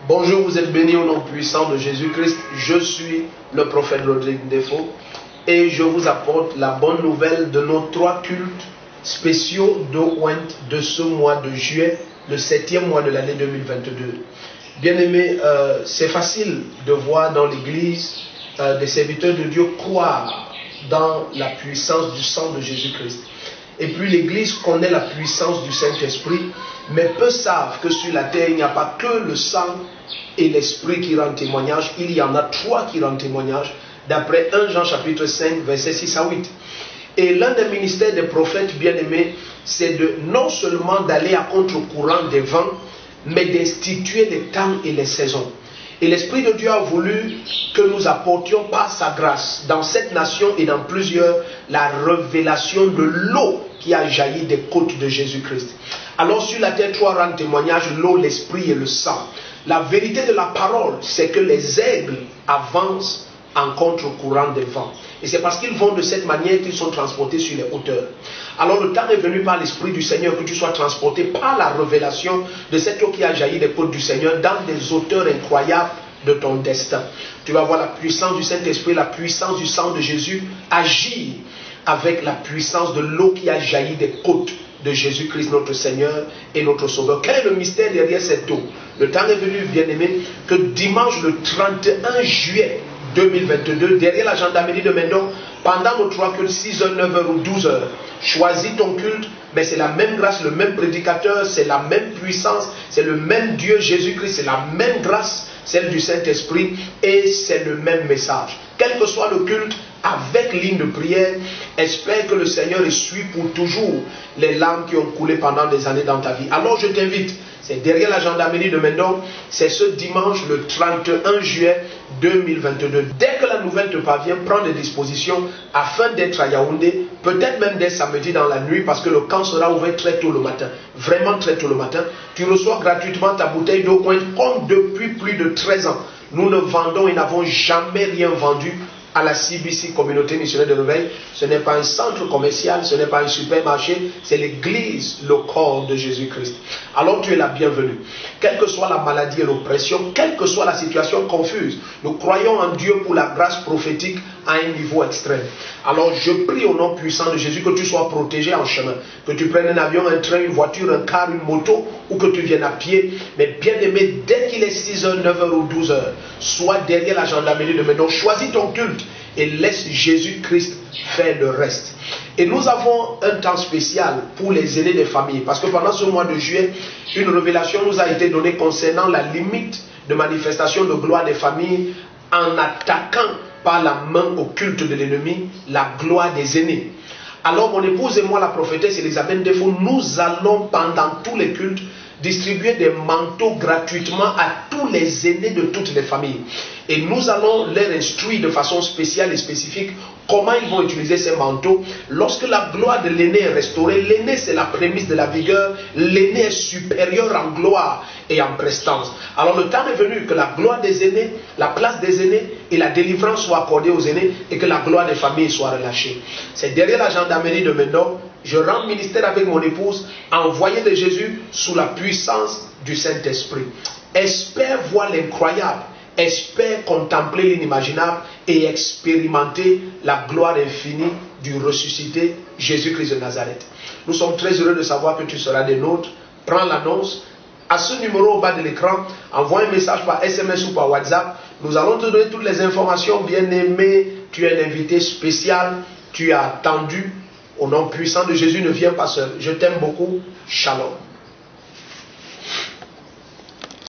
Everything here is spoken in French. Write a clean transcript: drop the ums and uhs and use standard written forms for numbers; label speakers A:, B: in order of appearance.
A: Bonjour, vous êtes bénis au nom puissant de Jésus-Christ. Je suis le prophète Rodrigue Defo et je vous apporte la bonne nouvelle de nos 3 cultes spéciaux d'Oint de ce mois de juillet, le 7e mois de l'année 2022. Bien-aimés, c'est facile de voir dans l'église des serviteurs de Dieu croire dans la puissance du sang de Jésus-Christ. Et puis l'église connaît la puissance du Saint-Esprit, mais peu savent que sur la terre, il n'y a pas que le sang et l'Esprit qui rendent témoignage, il y en a 3 qui rendent témoignage, d'après 1 Jean chapitre 5, versets 6 à 8. Et l'un des ministères des prophètes bien-aimés, c'est de non seulement d'aller à contre-courant des vents, mais d'instituer les temps et les saisons. Et l'Esprit de Dieu a voulu que nous apportions par sa grâce, dans cette nation et dans plusieurs, la révélation de l'eau qui a jailli des côtes de Jésus-Christ. Alors sur la terre, 3 rendent témoignage, l'eau, l'esprit et le sang. La vérité de la parole, c'est que les aigles avancent en contre-courant des vents. Et c'est parce qu'ils vont de cette manière qu'ils sont transportés sur les hauteurs. Alors le temps est venu par l'Esprit du Seigneur que tu sois transporté par la révélation de cette eau qui a jailli des côtes du Seigneur dans des hauteurs incroyables de ton destin. Tu vas voir la puissance du Saint-Esprit, la puissance du sang de Jésus agir avec la puissance de l'eau qui a jailli des côtes de Jésus-Christ, notre Seigneur et notre Sauveur. Quel est le mystère derrière cette eau? Le temps est venu, bien-aimé, que dimanche le 31 juillet 2022, derrière la gendarmerie de Mendon, pendant nos 3 cultes, 6h, 9h ou 12h, choisis ton culte, mais c'est la même grâce, le même prédicateur, c'est la même puissance, c'est le même Dieu Jésus-Christ, c'est la même grâce, celle du Saint-Esprit, et c'est le même message. Quel que soit le culte, avec ligne de prière, espère que le Seigneur essuie pour toujours les larmes qui ont coulé pendant des années dans ta vie. Alors je t'invite, c'est derrière la gendarmerie de Mendon, c'est ce dimanche le 31 juillet 2022. Dès que la nouvelle te parvient, prends des dispositions afin d'être à Yaoundé, peut-être même dès samedi dans la nuit, parce que le camp sera ouvert très tôt le matin, vraiment très tôt le matin. Tu reçois gratuitement ta bouteille d'eau comme depuis plus de 13 ans. Nous ne vendons et n'avons jamais rien vendu à la CBC, Communauté Missionnaire de Réveil. Ce n'est pas un centre commercial, ce n'est pas un supermarché, c'est l'église, le corps de Jésus-Christ. Alors tu es la bienvenue. Quelle que soit la maladie et l'oppression, quelle que soit la situation confuse, nous croyons en Dieu pour la grâce prophétique à un niveau extrême. Alors je prie au nom puissant de Jésus que tu sois protégé en chemin, que tu prennes un avion, un train, une voiture, un car, une moto, ou que tu viennes à pied. Mais bien aimé, dès qu'il est 6h, 9h ou 12h, sois derrière la gendarmerie de Mendon, choisis ton culte et laisse Jésus-Christ faire le reste. Et nous avons un temps spécial pour les aînés des familles, parce que pendant ce mois de juillet, une révélation nous a été donnée concernant la limite de manifestation de gloire des familles en attaquant par la main au culte de l'ennemi la gloire des aînés. Alors mon épouse et moi, la prophétesse Elisabeth Defo, nous allons pendant tous les cultes distribuer des manteaux gratuitement à tous les aînés de toutes les familles. Et nous allons leur instruire de façon spéciale et spécifique comment ils vont utiliser ces manteaux. Lorsque la gloire de l'aîné est restaurée, l'aîné c'est la prémisse de la vigueur, l'aîné est supérieur en gloire et en prestance. Alors le temps est venu que la gloire des aînés, la place des aînés et la délivrance soient accordées aux aînés et que la gloire des familles soit relâchée. C'est derrière la gendarmerie de Mendon. Je rends ministère avec mon épouse, envoyé de Jésus sous la puissance du Saint-Esprit. Espère voir l'incroyable, espère contempler l'inimaginable et expérimenter la gloire infinie du ressuscité Jésus-Christ de Nazareth. Nous sommes très heureux de savoir que tu seras des nôtres. Prends l'annonce. À ce numéro au bas de l'écran, envoie un message par SMS ou par WhatsApp. Nous allons te donner toutes les informations. Bien-aimé, tu es un invité spécial. Tu as attendu. Au nom puissant de Jésus, ne viens pas seul. Je t'aime beaucoup. Shalom.